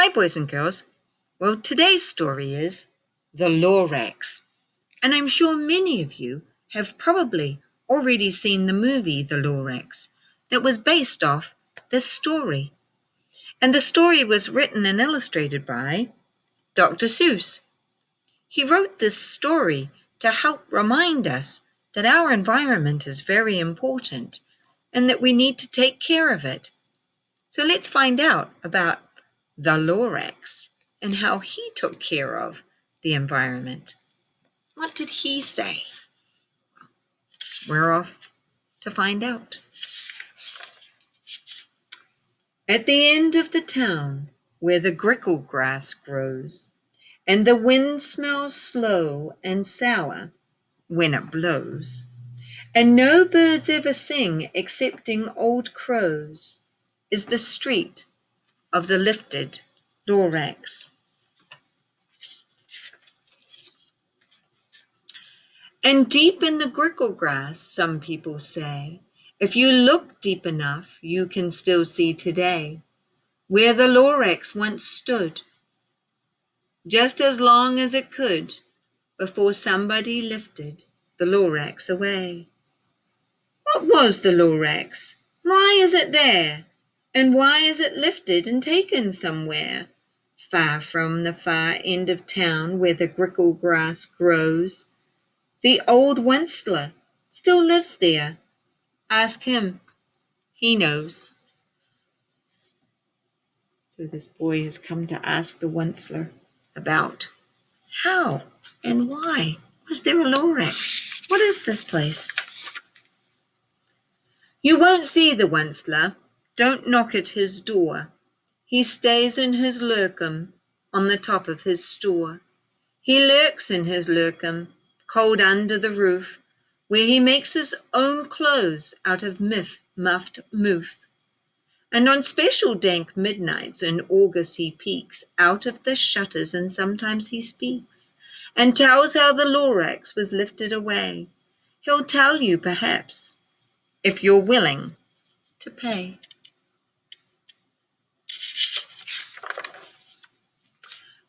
Hi, boys and girls. Well, today's story is The Lorax. And I'm sure many of you have probably already seen the movie The Lorax that was based off this story. And the story was written and illustrated by Dr. Seuss. He wrote this story to help remind us that our environment is very important and that we need to take care of it. So let's find out about the Lorax and how he took care of the environment. What did he say? We're off to find out. At the end of the town, where the grickle grass grows, and the wind smells slow and sour when it blows, and no birds ever sing excepting old crows, is the street of the lifted Lorax. And deep in the grickle grass, some people say, if you look deep enough, you can still see today where the Lorax once stood, just as long as it could before somebody lifted the Lorax away. What was the Lorax? Why is it there? And why is it lifted and taken somewhere? Far from the far end of town where the grickle grass grows, the old Winsler still lives there. Ask him. He knows. So this boy has come to ask the Winsler about how and why was there a Lorax? What is this place? You won't see the Winsler. Don't knock at his door. He stays in his lurkum on the top of his store. He lurks in his lurkum, cold under the roof, where he makes his own clothes out of muffed moof. And on special dank midnights in August he peeks out of the shutters, and sometimes he speaks and tells how the Lorax was lifted away. He'll tell you, perhaps, if you're willing to pay.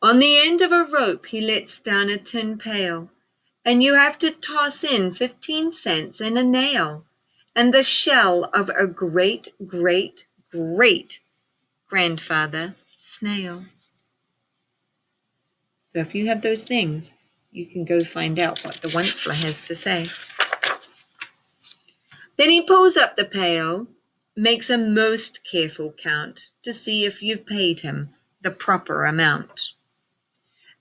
On the end of a rope he lets down a tin pail, and you have to toss in 15 cents and a nail, and the shell of a great, great, great grandfather snail. So if you have those things, you can go find out what the Winsler has to say. Then he pulls up the pail, makes a most careful count to see if you've paid him the proper amount.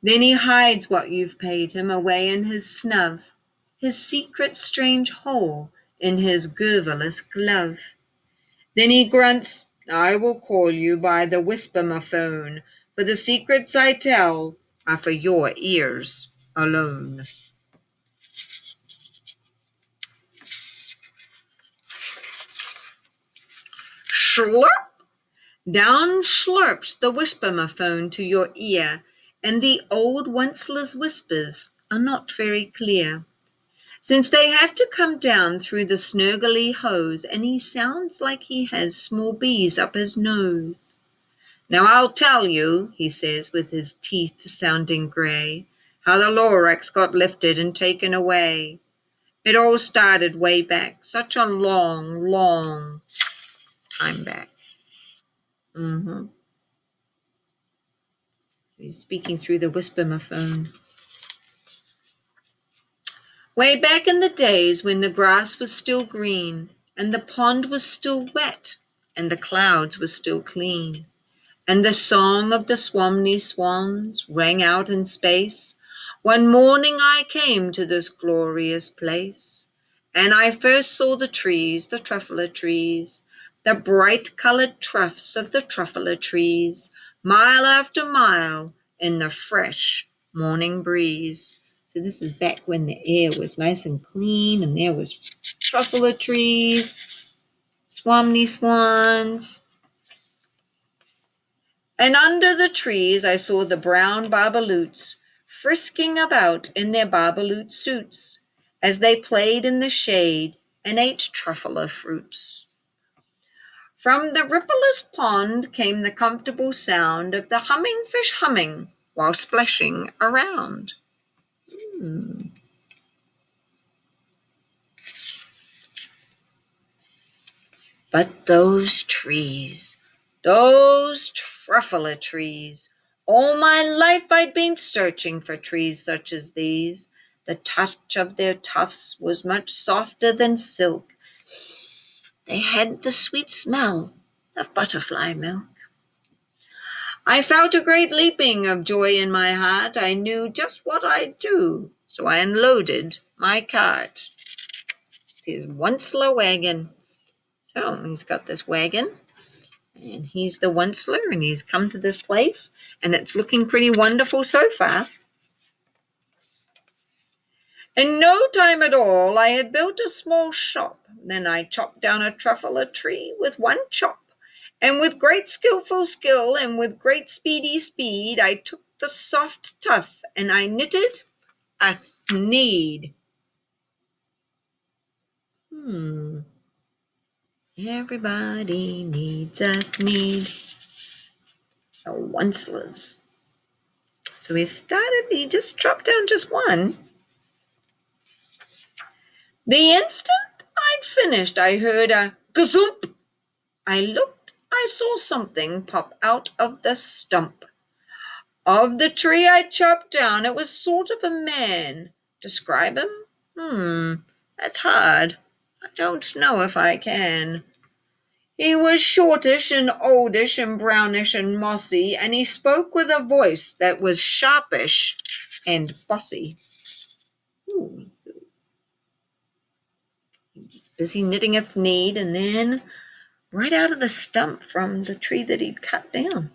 Then he hides what you've paid him away in his snub, his secret strange hole in his girdleless glove. Then he grunts, I will call you by the whisper-ma-phone, for the secrets I tell are for your ears alone. Slurp! Down slurps the whisper-ma-phone to your ear, and the old Winsler's whispers are not very clear, since they have to come down through the snurgly hose, and he sounds like he has small bees up his nose. Now I'll tell you, he says with his teeth sounding gray, how the Lorax got lifted and taken away. It all started way back, such a long, long time back. So he's speaking through the whisper-ma-phone. Way back in the days when the grass was still green, and the pond was still wet, and the clouds were still clean, and the song of the Swamney swans rang out in space, one morning I came to this glorious place, and I first saw the trees, the truffler trees, the bright-colored troughs of the truffler trees, mile after mile in the fresh morning breeze. So this is back when the air was nice and clean, and there was truffler trees, Swamney swans. And under the trees I saw the brown barbaloots frisking about in their barbaloot suits as they played in the shade and ate truffler fruits. From the rippleless pond came the comfortable sound of the humming fish humming while splashing around. But those trees, those truffula trees, all my life I'd been searching for trees such as these. The touch of their tufts was much softer than silk. They had the sweet smell of butterfly milk. I felt a great leaping of joy in my heart. I knew just what I'd do, so I unloaded my cart. It's his Onceler wagon. So he's got this wagon, and he's the Onceler, and he's come to this place, and it's looking pretty wonderful so far. In no time at all, I had built a small shop. Then I chopped down a truffula tree with one chop. And with great skillful skill and with great speedy speed, I took the soft tuft and I knitted a thneed. Everybody needs a thneed. The Oncelers. So he just chopped down just one. The instant I'd finished, I heard a gazoomp. I looked, I saw something pop out of the stump of the tree I chopped down. It was sort of a man. Describe him? That's hard. I don't know if I can. He was shortish and oldish and brownish and mossy, and he spoke with a voice that was sharpish and bossy. Ooh, so he was busy knitting a thneed, and then right out of the stump from the tree that he'd cut down.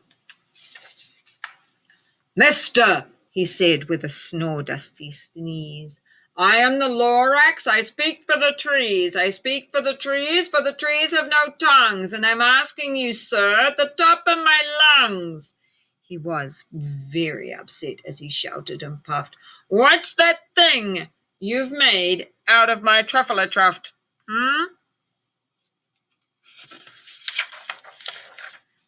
Mister, he said with a snore-dusty sneeze, I am the Lorax. I speak for the trees. I speak for the trees have no tongues, and I'm asking you, sir, at the top of my lungs. He was very upset as he shouted and puffed. What's that thing you've made out of my truffula tuft?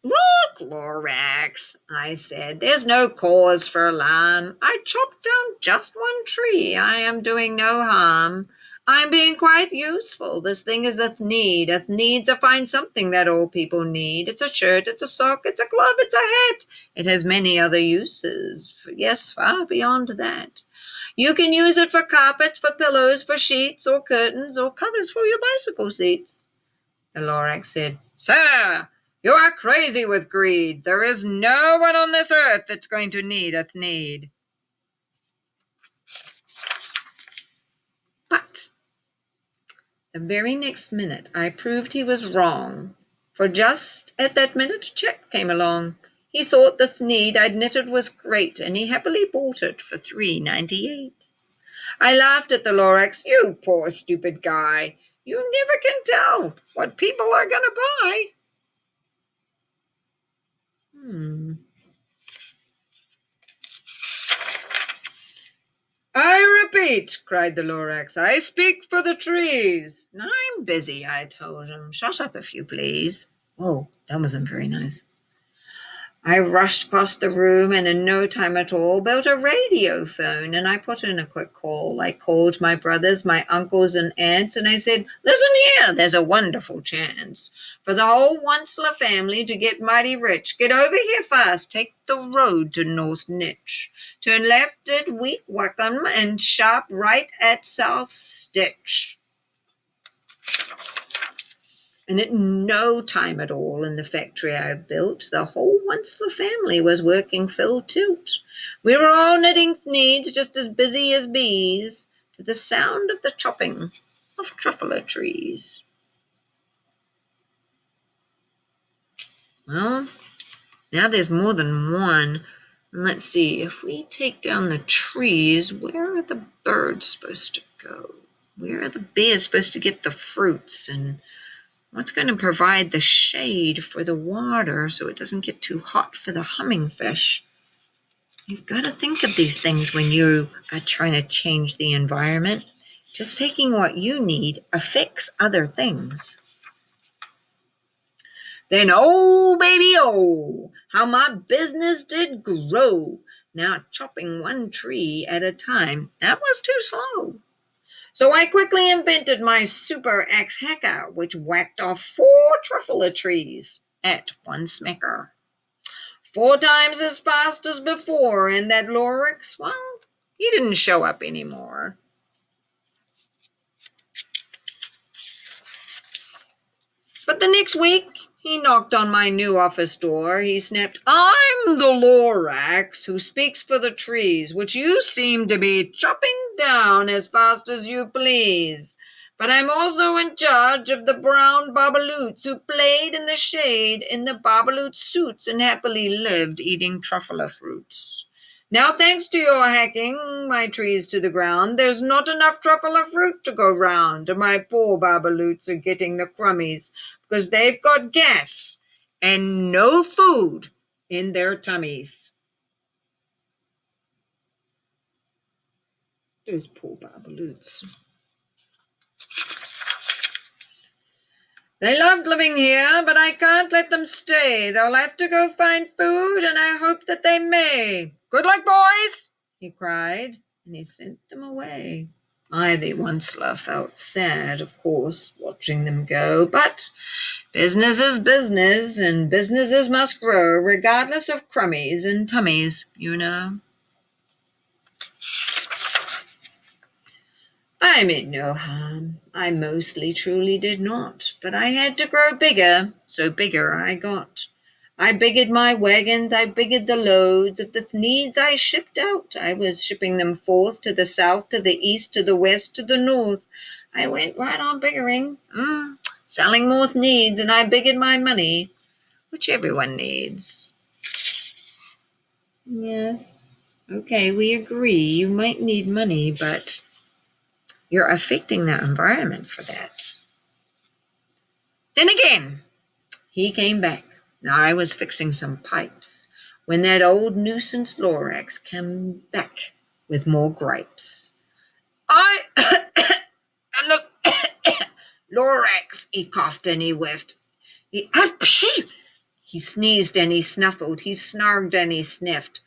Look, Lorax, I said, there's no cause for alarm. I chopped down just one tree. I am doing no harm. I'm being quite useful. This thing is a thneed. A thneed's a fine something that all people need. It's a shirt, it's a sock, it's a glove, it's a hat. It has many other uses. Yes, far beyond that. You can use it for carpets, for pillows, for sheets, or curtains, or covers for your bicycle seats. The Lorax said, Sir, you are crazy with greed. There is no one on this earth that's going to need a thneed. But the very next minute I proved he was wrong, for just at that minute a chap came along. He thought the thneed I'd knitted was great, and he happily bought it for $3.98. I laughed at the Lorax. You poor stupid guy. You never can tell what people are going to buy. I repeat, cried the Lorax, I speak for the trees. I'm busy, I told him. Shut up if you please. Whoa, that wasn't very nice. I rushed across the room and in no time at all built a radio phone, and I put in a quick call. I called my brothers, my uncles and aunts, and I said, listen here, there's a wonderful chance for the whole Onceler family to get mighty rich. Get over here fast. Take the road to North Nitch. Turn left at Weak Wickham and sharp right at South Stitch. And at no time at all in the factory I built, the whole Onceler family was working full tilt. We were all knitting thneeds, just as busy as bees, to the sound of the chopping of truffula trees. Well, now there's more than one. Let's see, if we take down the trees, where are the birds supposed to go? Where are the bears supposed to get the fruits? And what's going to provide the shade for the water so it doesn't get too hot for the humming fish? You've got to think of these things when you are trying to change the environment. Just taking what you need affects other things. Then, oh, baby, oh, how my business did grow. Now, chopping one tree at a time, that was too slow. So I quickly invented my super axe hacker, which whacked off 4 truffula trees at one smacker. 4 times as fast as before, and that Lorax, well, he didn't show up anymore. But the next week, he knocked on my new office door. He snapped, "I'm the Lorax who speaks for the trees, which you seem to be chopping down as fast as you please. But I'm also in charge of the brown babaloots who played in the shade in the babaloot suits and happily lived eating truffula fruits. Now, thanks to your hacking my trees to the ground, there's not enough truffula fruit to go round, and my poor babaloots are getting the crummies because they've got gas and no food in their tummies." Those poor babaloots. "They loved living here, but I can't let them stay. They'll have to go find food, and I hope that they may. Good luck, boys," he cried, and he sent them away. Ivy Onceler felt sad, of course, watching them go, but business is business, and businesses must grow regardless of crummies and tummies, you know. I meant no harm. I mostly truly did not, but I had to grow bigger, so bigger I got. I bigged my wagons, I bigged the loads of the needs I shipped out. I was shipping them forth to the south, to the east, to the west, to the north. I went right on biggering, selling more needs, and I bigged my money, which everyone needs. Yes, okay, we agree. You might need money, but you're affecting the environment for that. Then again, he came back. Now I was fixing some pipes when that old nuisance Lorax came back with more gripes. "I am the Lorax," he coughed and he whiffed. He sneezed and he snuffled. He snarled and he sniffed.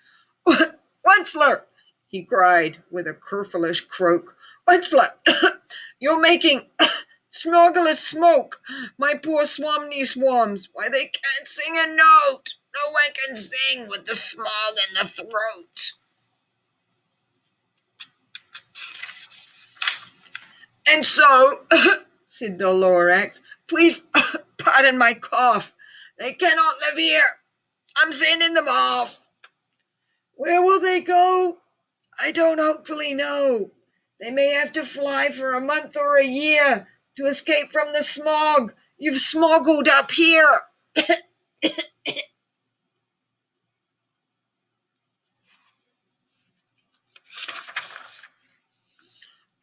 "Wentzler," he cried with a kerfulish croak. "Wentzler, you're making smugglers smoke. My poor Swamney swarms. Why, they can't sing a note. No one can sing with the smog in the throat." "And so," said the Lorax, "please pardon my cough. They cannot live here. I'm sending them off." "Where will they go?" "I don't hopefully know. They may have to fly for a month or a year to escape from the smog you've smoggled up here."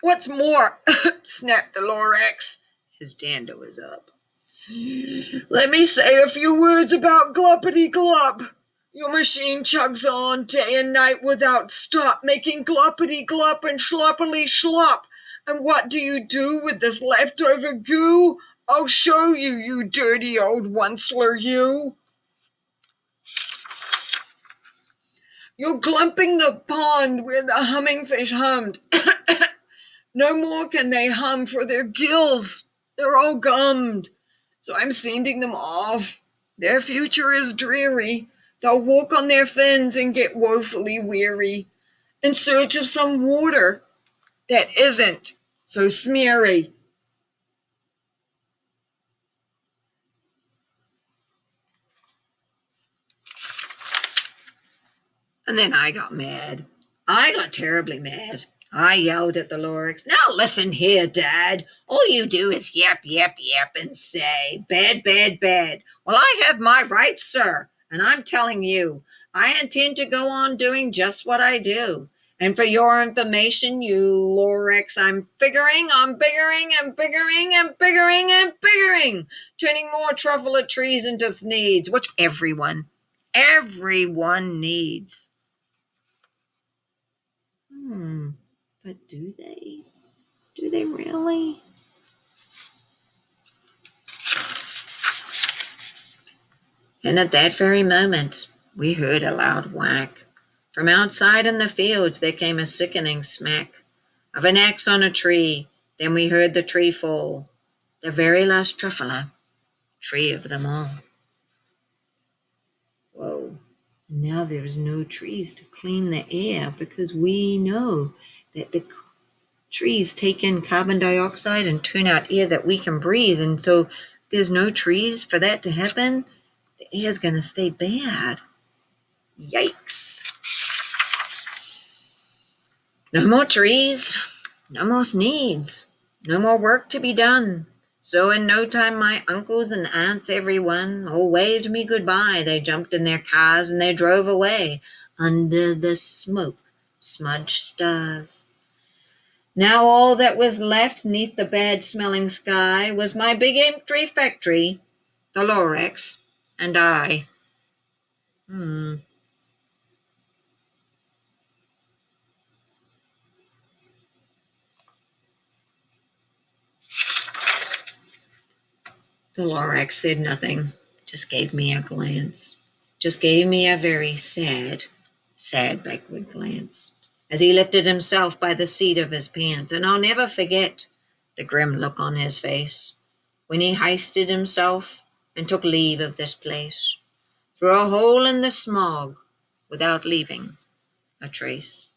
"What's more," snapped the Lorax, his dander was up, "let me say a few words about Gluppity Glup. Your machine chugs on day and night without stop, making Gluppity Glup and Schloppily Schlop. And what do you do with this leftover goo? I'll show you, you dirty old Onceler, you. You're glumping the pond where the hummingfish hummed. No more can they hum for their gills. They're all gummed. So I'm sending them off. Their future is dreary. They'll walk on their fins and get woefully weary in search of some water that isn't so smeary." And then I got mad. I got terribly mad. I yelled at the Lorax, "Now listen here, Dad. All you do is yap, yap, yap and say, bad, bad, bad. Well, I have my rights, sir, and I'm telling you, I intend to go on doing just what I do. And for your information, you Lorax, I'm figuring on biggering and biggering and biggering and biggering, turning more truffula trees into needs, which everyone needs." But do they? Do they really? And at that very moment, we heard a loud whack. From outside in the fields there came a sickening smack of an axe on a tree. Then we heard the tree fall, the very last truffler tree of them all. Whoa. And now there is no trees to clean the air because we know that the trees take in carbon dioxide and turn out air that we can breathe. And so there's no trees for that to happen. The air's going to stay bad. Yikes. No more trees, no more needs, no more work to be done. So in no time my uncles and aunts, everyone, all waved me goodbye. They jumped in their cars and they drove away under the smoke-smudged stars. Now all that was left neath the bad-smelling sky was my big empty factory, the Lorax, and I. The Lorax said nothing, just gave me a glance, just gave me a very sad, sad backward glance, as he lifted himself by the seat of his pants, and I'll never forget the grim look on his face when he hoisted himself and took leave of this place, through a hole in the smog, without leaving a trace.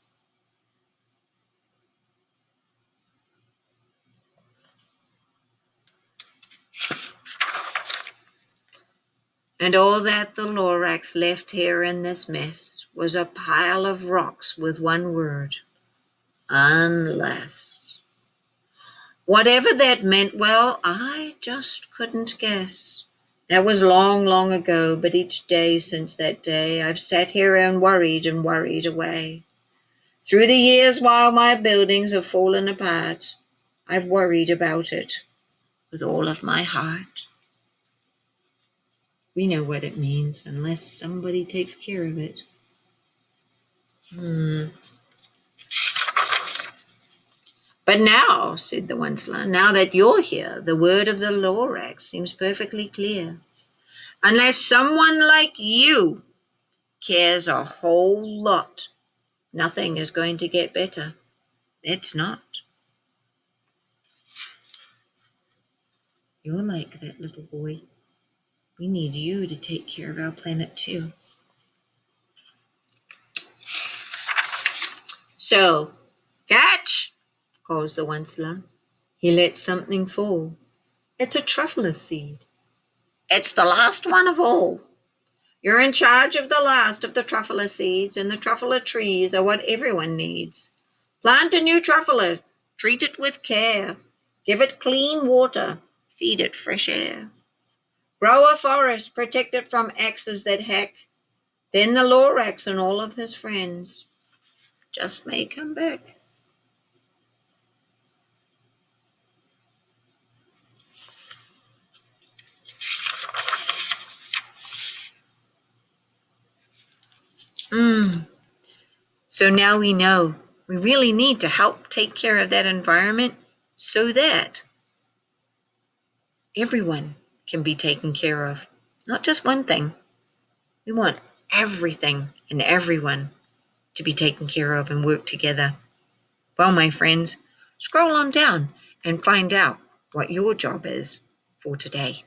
And all that the Lorax left here in this mess was a pile of rocks with one word: unless. Whatever that meant, well, I just couldn't guess. That was long, long ago, but each day since that day I've sat here and worried away. Through the years while my buildings have fallen apart, I've worried about it with all of my heart. We know what it means unless somebody takes care of it. But now, said the Onceler, now that you're here, the word of the Lorax seems perfectly clear. Unless someone like you cares a whole lot, nothing is going to get better. It's not. You're like that little boy. We need you to take care of our planet too. So, catch, calls the Onceler. He lets something fall. It's a truffle seed. It's the last one of all. You're in charge of the last of the truffle seeds, and the truffle trees are what everyone needs. Plant a new truffle, treat it with care, give it clean water, feed it fresh air. Grow a forest, protect it from axes that hack. Then the Lorax and all of his friends just may come back. So now we know we really need to help take care of that environment so that everyone can be taken care of. Not just one thing. We want everything and everyone to be taken care of and work together. Well, my friends, scroll on down and find out what your job is for today.